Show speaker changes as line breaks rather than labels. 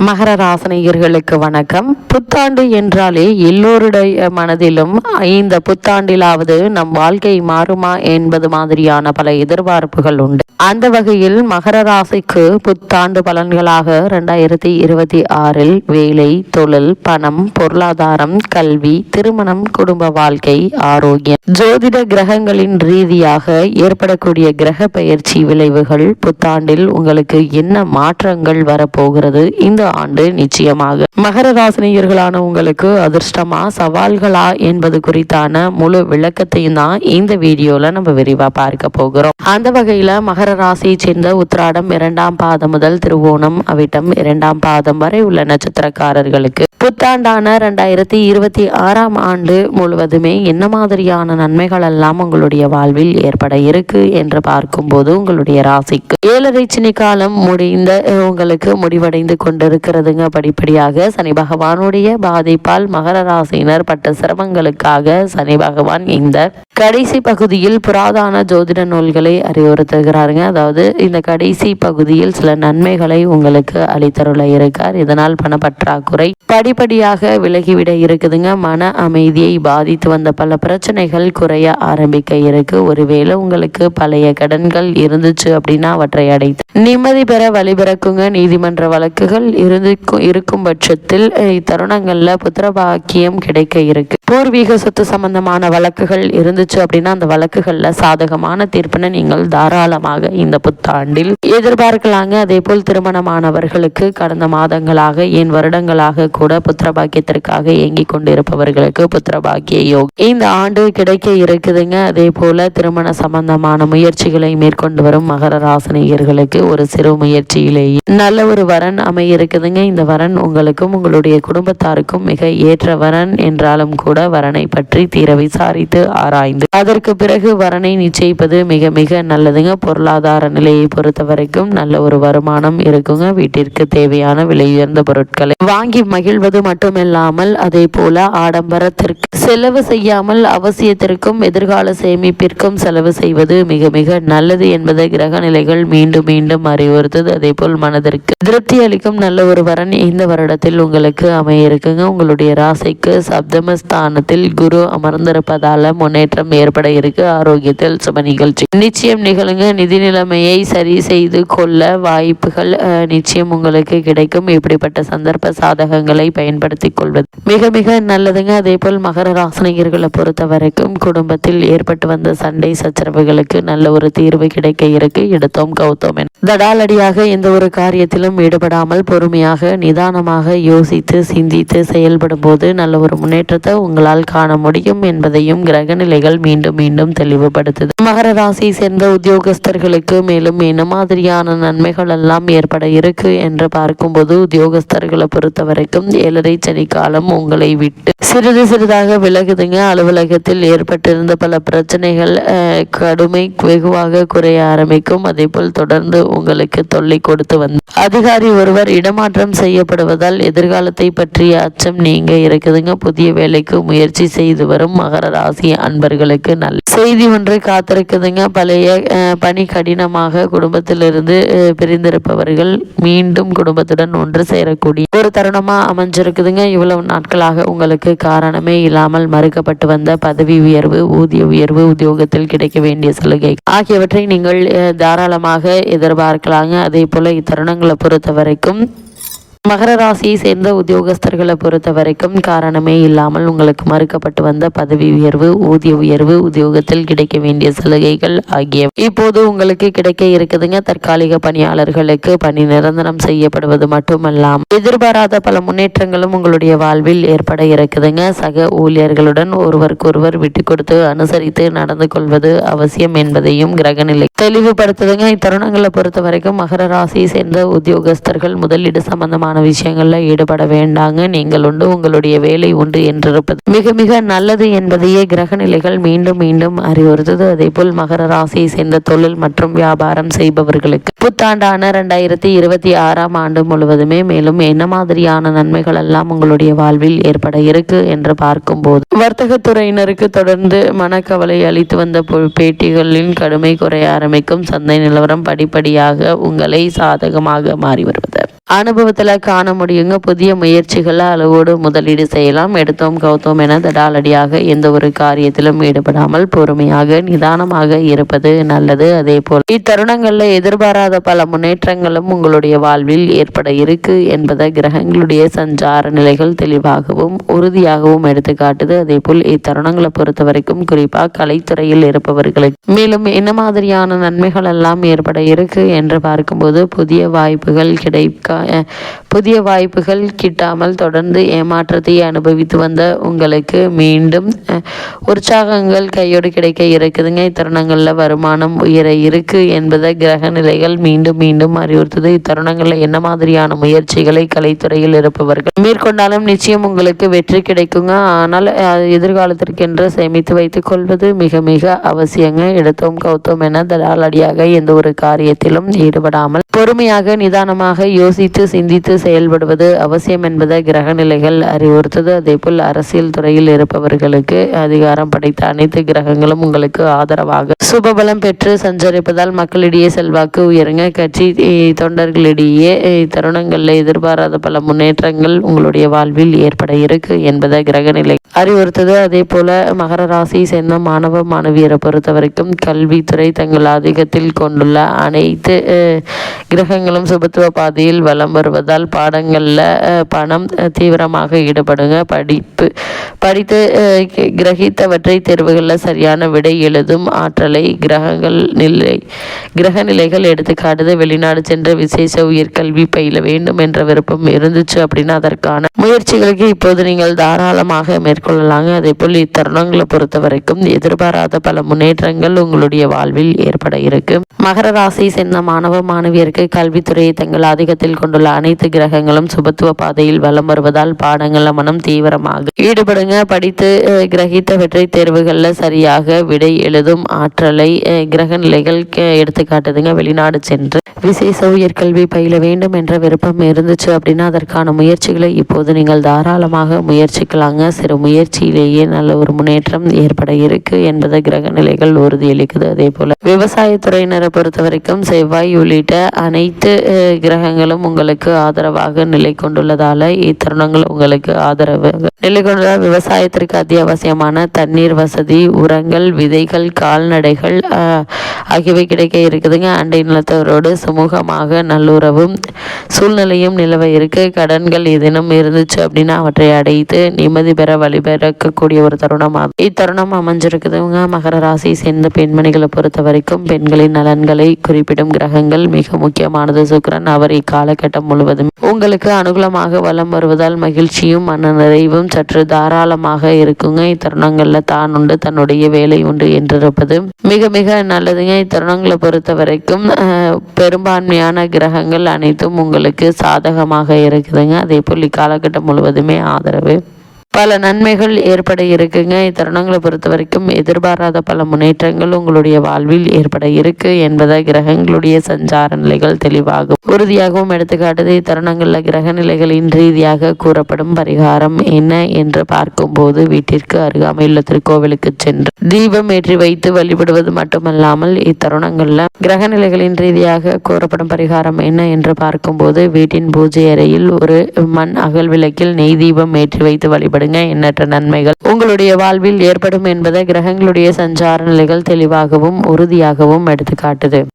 மகர ராசினியர்களுக்கு வணக்கம். புத்தாண்டு என்றாலே எல்லோருடைய மனதிலும் இந்த புத்தாண்டிலாவது நம் வாழ்க்கை மாறுமா என்பது மாதிரியான பல எதிர்பார்ப்புகள் உண்டு. அந்த வகையில் மகர ராசிக்கு புத்தாண்டு பலன்களாக 2026 வேலை, தொழில், பணம், பொருளாதாரம், கல்வி, திருமணம், குடும்ப வாழ்க்கை, ஆரோக்கியம், ஜோதிட கிரகங்களின் ரீதியாக ஏற்படக்கூடிய கிரக பெயர்ச்சி விளைவுகள், புத்தாண்டில் உங்களுக்கு என்ன மாற்றங்கள் வரப்போகிறது, இந்த ஆண்டு நிச்சயமாக மகர ராசினியர்களான உங்களுக்கு அதிர்ஷ்டமா சவால்களா என்பது குறித்தான முழு விளக்கத்தையும் தான் இந்த வீடியோல நம்ம விரிவா பார்க்க போகிறோம். அந்த வகையில மகர ராசியை சேர்ந்த உத்திராடம் 2ஆம் பாதம் முதல் திருவோணம் அவிட்டம் 2ஆம் பாதம் வரை உள்ள நட்சத்திரக்காரர்களுக்கு புத்தாண்டான 2026 ஆண்டு முழுவதுமே என்ன மாதிரியான நன்மைகள் எல்லாம் உங்களுடைய வாழ்வில் ஏற்பட இருக்கு என்று பார்க்கும்போது உங்களுடைய ராசிக்கு 7.5 சனி காலம் உங்களுக்கு முடிவடைந்து கொண்டிருக்கிறதுங்க. படிப்படியாக சனி பகவானுடைய பாதிப்பால் மகர ராசியினர் பட்ட சிரமங்களுக்காக சனி பகவான் இந்த கடைசி பகுதியில் புராதன ஜோதிட நூல்களை அறிவுறுத்துகிறாருங்க. அதாவது இந்த கடைசி பகுதியில் சில நன்மைகளை உங்களுக்கு அளித்தருள இருக்கார். இதனால் பணப்பற்றாக்குறை படிப்படியாக விலகிவிட இருக்குதுங்க. மன அமைதியை பாதித்து வந்த பல பிரச்சனைகள் குறைய ஆரம்பிக்க இருக்கு. ஒருவேளை உங்களுக்கு பழைய கடன்கள் இருந்துச்சு அப்படின்னா அவற்றை அடைத்து நிம்மதி பெற வழிபிறக்குங்க. நீதிமன்ற வழக்குகள் இருக்கும் பட்சத்தில் இத்தருணங்கள்ல புத்திரபாக்கியம் கிடைக்க இருக்கு. பூர்வீக சொத்து சம்பந்தமான வழக்குகள் இருந்துச்சு அப்படின்னா அந்த வழக்குகள்ல சாதகமான தீர்ப்பினை நீங்கள் தாராளமாக இந்த புத்தாண்டில் எதிர்பார்க்கலாங்க. அதே போல் திருமணமானவர்களுக்கு கடந்த மாதங்களாக ஏன் வருடங்களாக கூட புத்திரபாக்கியத்திற்காக இயங்கி கொண்டிருப்பவர்களுக்கு புத்திரபாக்கிய யோகம் இந்த ஆண்டு கிடைக்க இருக்குதுங்க. அதே போல திருமண சம்பந்தமான முயற்சிகளை மேற்கொண்டு வரும் மகர ராசினியர்களுக்கு ஒரு சிறு முயற்சியிலேயே நல்ல ஒரு வரன் அமைய இருக்குதுங்க. இந்த வரன் உங்களுக்கும் உங்களுடைய குடும்பத்தாருக்கும் மிக ஏற்ற வரன் என்றாலும் கூட வரனை பற்றி தீர விசாரித்து ஆராய்ந்து அதற்கு பிறகு வரனை நிச்சயிப்பது மிக மிக நல்லதுங்க. பொருளாதார நிலையை பொறுத்த வரைக்கும் நல்ல ஒரு வருமானம் இருக்குங்க. வீட்டிற்கு தேவையான விலை உயர்ந்த பொருட்களை வாங்கி மகிழ்வது மட்டுமில்லாமல் அதே போல ஆடம்பரத்திற்கு செலவு செய்யாமல் அவசியத்திற்கும் எதிர்கால சேமிப்பிற்கும் செலவு செய்வது மிக மிக நல்லது என்பதை கிரக நிலைகள் மீண்டும் மீண்டும் அறிவுறுத்தது. அதே போல் மனதிற்கு திருப்தி அளிக்கும் நல்ல ஒரு வரன் இந்த வருடத்தில் உங்களுக்கு அமைய இருக்குங்க. உங்களுடைய ராசிக்கு சப்தமஸ்தானத்தில் குரு அமர்ந்திருப்பதால முன்னேற்றம் ஏற்பட இருக்கு. ஆரோக்கியத்தில் சுப நிகழ்ச்சி நிச்சயம் நிகழுங்க. நிதி நிலைமையை சரி செய்து கொள்ள வாய்ப்புகள் நிச்சயம் உங்களுக்கு கிடைக்கும். இப்படிப்பட்ட சந்தர்ப்ப சாதகங்களை பயன்படுத்திக் கொள்வது மிக மிக நல்லதுங்க. அதே போல் மகர ராசினியர்களை பொறுத்த வரைக்கும் குடும்பத்தில் ஏற்பட்டு வந்த சண்டை சச்சரவுகளுக்கு நல்ல ஒரு தீர்வு கிடைக்க இருக்கு. எடுத்தோம் கவுத்தோம் என தடாலடியாக எந்த ஒரு காரியத்திலும் ஈடுபடாமல் பொறுமையாக நிதானமாக யோசித்து சிந்தித்து செயல்படும் போது நல்ல ஒரு முன்னேற்றத்தை உங்களால் காண முடியும் என்பதையும் கிரக நிலைகள் மீண்டும் மீண்டும் தெளிவுபடுத்துது. மகர ராசியை சேர்ந்த உத்தியோகஸ்தர்களுக்கு மேலும் என்ன மாதிரியான நன்மைகள் எல்லாம் ஏற்பட இருக்கு என்று பார்க்கும்போது உத்தியோகஸ்தர்களை பொறுத்த வரைக்கும் 7.5 சனி காலம் உங்களை விட்டு சிறிது சிறிதாக விலகுதுங்க. அலுவலகத்தில் ஏற்பட்டிருந்த பல பிரச்சனைகள் கடுமை வெகுவாக குறைய ஆரம்பிக்கும். அதே போல் தொடர்ந்து உங்களுக்கு தொல்லை கொடுத்து வந்த அதிகாரி ஒருவர் இடமாற்றம் செய்யப்படுவதால் எதிர்காலத்தை பற்றிய அச்சம் நீங்க இருக்குதுங்க. புதிய வேலைக்கு முயற்சி செய்து வரும் மகர ராசி அன்பர்களுக்கு நல்ல செய்தி ஒன்று காத்திருக்குதுங்க. பழைய பணி கடினமாக குடும்பத்திலிருந்து பிரிந்திருப்பவர்கள் மீண்டும் குடும்பத்துடன் ஒன்று சேரக்கூடிய ஒரு தருணமா அமைஞ்சிருக்குதுங்க. இவ்வளவு நாட்களாக உங்களுக்கு காரணமே இல்லாமல் மறுக்கப்பட்டு வந்த பதவி உயர்வு, ஊதிய உயர்வு, உத்தியோகத்தில் கிடைக்க வேண்டிய சலுகை ஆகியவற்றை நீங்கள் தாராளமாக எதிர்பார்க்கலாங்க. அதே போல இத்தருணங்களை பொறுத்த வரைக்கும் மகர ராசியை சேர்ந்த உத்தியோகஸ்தர்களை பொறுத்த வரைக்கும் காரணமே இல்லாமல் உங்களுக்கு மறுக்கப்பட்டு வந்த பதவி உயர்வு, ஊதிய உயர்வு, உத்தியோகத்தில் கிடைக்க வேண்டிய சலுகைகள் ஆகியவை இப்போது உங்களுக்கு கிடைக்க இருக்குதுங்க. தற்காலிக பணியாளர்களுக்கு பணி நிரந்தரம் செய்யப்படுவது மட்டுமல்லாமல் எதிர்பாராத பல முன்னேற்றங்களும் உங்களுடைய வாழ்வில் ஏற்பட இருக்குதுங்க. சக ஊழியர்களுடன் ஒருவருக்கொருவர் விட்டு கொடுத்து அனுசரித்து நடந்து கொள்வது அவசியம் என்பதையும் கிரகநிலை தெளிவுபடுத்துதுங்க. இத்தருணங்களை பொறுத்த வரைக்கும் மகர ராசியை சேர்ந்த உத்தியோகஸ்தர்கள் முதலீடு சம்பந்தமான விஷயங்கள்ல ஈடுபட வேண்டாங்க. நீங்கள் உண்டு உங்களுடைய வேலை உண்டு என்றிருப்பது மிக மிக நல்லது என்பதையே கிரக நிலைகள் மீண்டும் மீண்டும் அறிவுறுத்தது. அதே போல் மகர ராசியை சேர்ந்த தொழில் மற்றும் வியாபாரம் செய்பவர்களுக்கு புத்தாண்டான 2026 ஆண்டு முழுவதுமே மேலும் என்ன மாதிரியான நன்மைகள் எல்லாம் உங்களுடைய வாழ்வில் ஏற்பட இருக்கு என்று பார்க்கும்போது வர்த்தகத்துறையினருக்கு தொடர்ந்து மனக்கவலை அளித்து வந்த பேட்டிகளின் கடுமை குறைய ஆரம்பிக்கும். சந்தை நிலவரம் படிப்படியாக உங்களை சாதகமாக மாறி வருவது அனுபவத்துல காண முடியுங்க. புதிய முயற்சிகளை அளவோடு முதலீடு செய்யலாம். எடுத்தோம் கவுத்தோம் என தடாலடியாக எந்த ஒரு காரியத்திலும் ஈடுபடாமல் பொறுமையாக நிதானமாக இருப்பது நல்லது. அதே போல் இத்தருணங்கள்ல எதிர்பாராத பல முன்னேற்றங்களும் உங்களுடைய வாழ்வில் ஏற்பட இருக்கு என்பதை கிரகங்களுடைய சஞ்சார நிலைகள் தெளிவாகவும் உறுதியாகவும் எடுத்துக்காட்டுது. அதே போல் இத்தருணங்களை பொறுத்த வரைக்கும் குறிப்பா கலைத்துறையில் இருப்பவர்களுக்கு மேலும் என்ன மாதிரியான நன்மைகள் எல்லாம் ஏற்பட இருக்கு என்று பார்க்கும்போது புதிய வாய்ப்புகள் கிட்டாமல் தொடர்ந்து ஏமாற்றத்தை அனுபவித்து வந்த உங்களுக்கு மீண்டும் உற்சாகங்கள் கையோடு கிடைக்க இருக்குதுங்க. இத்தருணங்களில் வருமானம் உயர இருக்கு என்பதை கிரக நிலைகள் மீண்டும் மீண்டும் அறிவுறுத்துது. இத்தருணங்களில் என்ன மாதிரியான முயற்சிகளை கலைத்துறையில் இருப்பவர்கள் மேற்கொண்டாலும் நிச்சயம் உங்களுக்கு வெற்றி கிடைக்குங்க. ஆனால் எதிர்காலத்திற்கென்று சேமித்து வைத்துக் கொள்வது மிக மிக அவசியங்க. எடுத்தோம் கவுத்தோம் என தடாலடியாக எந்த ஒரு காரியத்திலும் ஈடுபடாமல் பொறுமையாக நிதானமாக யோசித்து சிந்தித்து செயல்படுவது அவசியம் என்பதை கிரக நிலைகள் அறிவுறுத்தது. அதே போல் அரசியல் துறையில் இருப்பவர்களுக்கு அதிகாரம் படைத்த அனைத்து கிரகங்களும் உங்களுக்கு ஆதரவாக சுபபலம் பெற்று சஞ்சரிப்பதால் மக்களிடையே செல்வாக்கு உயருங்க. கட்சி தொண்டர்களிடையே தருணங்களில் எதிர்பாராத பல முன்னேற்றங்கள் உங்களுடைய வாழ்வில் ஏற்பட இருக்கு என்பதை கிரக நிலை அறிவுறுத்தது. அதே போல மகர ராசியை சேர்ந்த மாணவ மாணவியரை பொறுத்த வரைக்கும் கல்வித்துறை தங்கள் ஆதிக்கத்தில் கொண்டுள்ள அனைத்து கிரகங்களும் சுபத்துவ பாதையில் வலம் வருவதால் பாடங்களில் பணம் தீவிரமாக ஈடுபடுங்க. படித்து கிரகித்தவற்றை தேர்வுகளில் சரியான விடை எழுதும் ஆற்றலை கிரக நிலைகள் எடுத்துக்காட்டுது. வெளிநாடு சென்று விசேஷ உயர்கல்வி பயில வேண்டும் என்ற விருப்பம் இருந்துச்சு அப்படின்னா அதற்கான முயற்சிகளுக்கு இப்போது நீங்கள் தாராளமாக மேற்கொள்ளலாங்க. அதே போல் இத்தருணங்களை பொறுத்த வரைக்கும் எதிர்பாராத பல முன்னேற்றங்கள் உங்களுடைய வாழ்வில் ஏற்பட இருக்கு. மகர ராசி சேர்ந்த மாணவ மாணவியருக்கு கல்வித்துறையை தங்கள் ஆதிக்கத்தில் கொண்டுள்ள அனைத்து கிரகங்களும் சுபத்துவ பாதையில் வலம் வருவதால் பாடங்களில் மனம் தீவிரமாக ஈடுபடுங்க. படித்து கிரகித்தவற்றை தேர்வுகளில் சரியாக விடை எழுதும் ஆற்றலை கிரக நிலைகள் எடுத்துக்காட்டுதுங்க. வெளிநாடு சென்று விசேஷ உயர்கல்வி பயில வேண்டும் என்ற விருப்பம் இருந்துச்சு அப்படின்னா அதற்கான முயற்சிகளை இப்போது நீங்கள் தாராளமாக முயற்சிக்கலாங்க. சிறு முயற்சியிலேயே நல்ல ஒரு முன்னேற்றம் ஏற்பட இருக்கு என்பதை கிரக நிலைகள் உறுதியளிக்குது. அதே போல விவசாயத்துறையினரை பொறுத்த வரைக்கும் செவ்வாய் உள்ளிட்ட அனைத்து கிரகங்களும் உங்களுக்கு ஆதரவாக நிலை கொண்டுள்ளதால இத்தருணங்கள் உங்களுக்கு ஆதரவு நிலை கொண்டுள்ளதால் விவசாயத்திற்கு அத்தியாவசியமான தண்ணீர் வசதி, உரங்கள், விதைகள், கால்நடைகள் ஆகியவை கிடைக்க இருக்குதுங்க. அண்டை நிலத்தவரோடு சுமூகமாக நல்லுறவும் சூழ்நிலையும் நிலவ இருக்கு. கடன்கள் ஏதேனும் இருந்துச்சு அப்படின்னா அவற்றை அடைத்து நிம்மதி பெற வழிபிறக்கக்கூடிய ஒரு தருணமாகும். இத்தருணம் அமைஞ்சிருக்குதுங்க. மகர ராசி சேர்ந்த பெண்மணிகளை பொறுத்த வரைக்கும் பெண்களின் நலன்களை குறிப்பிடும் கிரகங்கள் மிக முக்கியமானது சுக்கிரன். அவர் இக்காலகட்டம் முழுவதும் உங்களுக்கு அனுகூலமாக வலம் வருவதால் மகிழ்ச்சியும் மன நிறைவும் சற்று தாராளமாக இருக்குங்க. இத்தருணங்கள்ல தான் உண்டு தன்னுடைய வேலை உண்டு என்றிருப்பது மிக மிக நல்லதுங்க. இத்தருணங்களை பொறுத்த வரைக்கும் பெரும்பான்மையான கிரகங்கள் அனைத்தும் உங்களுக்கு சாதகமாக இருக்குதுங்க. அதே போல் இக்காலகட்டம் முழுவதுமே ஆதரவு பல நன்மைகள் ஏற்பட இருக்குங்க. இத்தருணங்களை பொறுத்த வரைக்கும் எதிர்பாராத பல முன்னேற்றங்கள் உங்களுடைய வாழ்வில் ஏற்பட இருக்கு என்பதை கிரகங்களுடைய சஞ்சார நிலைகள் தெளிவாகவும் உறுதியாகவும் எடுத்துக்காட்டுது. இத்தருணங்களில் கிரக நிலைகளின் ரீதியாக கூறப்படும் பரிகாரம் என்ன என்று பார்க்கும்போது வீட்டிற்கு அருகாமையுள்ள திருக்கோவிலுக்கு சென்று தீபம் ஏற்றி வைத்து வழிபடுவது மட்டுமல்லாமல் இத்தருணங்களில் கிரக நிலைகளின் ரீதியாக கூறப்படும் பரிகாரம் என்ன என்று பார்க்கும்போது வீட்டின் பூஜை அறையில் ஒரு மண் அகல் விளக்கில் நெய் தீபம் ஏற்றி வைத்து வழிபடுங்க. எண்ணற்ற நன்மைகள் உங்களுடைய வாழ்வில் ஏற்படும் என்பதை கிரகங்களுடைய சஞ்சார நிலைகள் தெளிவாகவும் உறுதியாகவும் எடுத்துக்காட்டுது.